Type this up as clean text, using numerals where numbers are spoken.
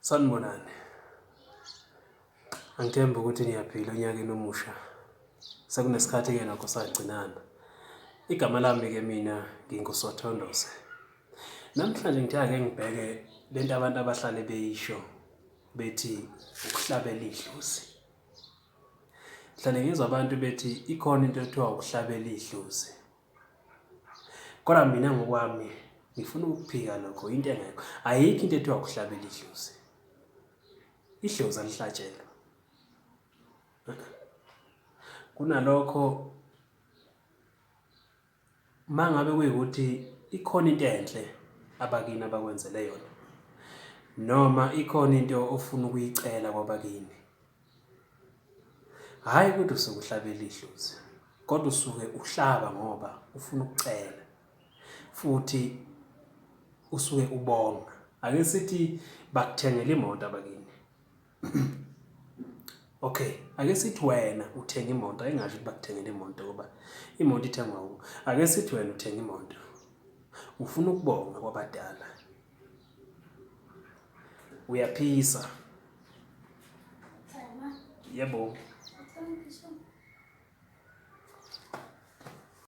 Sanibonani. Angithemba ukuthi niyaphila onyakeni omusha. Sekunesikhathi-ke nokho sagcinana. Igama lami-ke mina nginguSothondose. Namhlanje ngithe-ake ngibheke lento abantu abahlale beyisho bethi ukuhlabela idlozi. Hlale ngizwa abantu bethi ikhona into ethiwa ukuhlabela idlozi. Kodwa mina ngokwami ngifuna ukuphika lokho into engekho. Ayikho into ethiwa ukuhlabela idlozi. Idlozi alihlatshelwa. Kunalokho mangabe kuyikuthi ikhona into enhle abakini abakwenzele yona, noma ikhona into ofuna ukuyicela kwabakini, hhayi ukuthi usuke uhlabela idlozi, kodwa usuke uhlaba ngoba ufuna ukucela futhi usuke ubonga. Ake sithi bakuthengela imoto abakini. Okay, ake sithi wena uthenga imoto, ayingasho ukuthi bakuthengela imoto ngoba imoto ithengwa uwe. Ake sithi wena uthenga imoto, ufuna ukubonga kwabadala, uyaphisa. Yebo.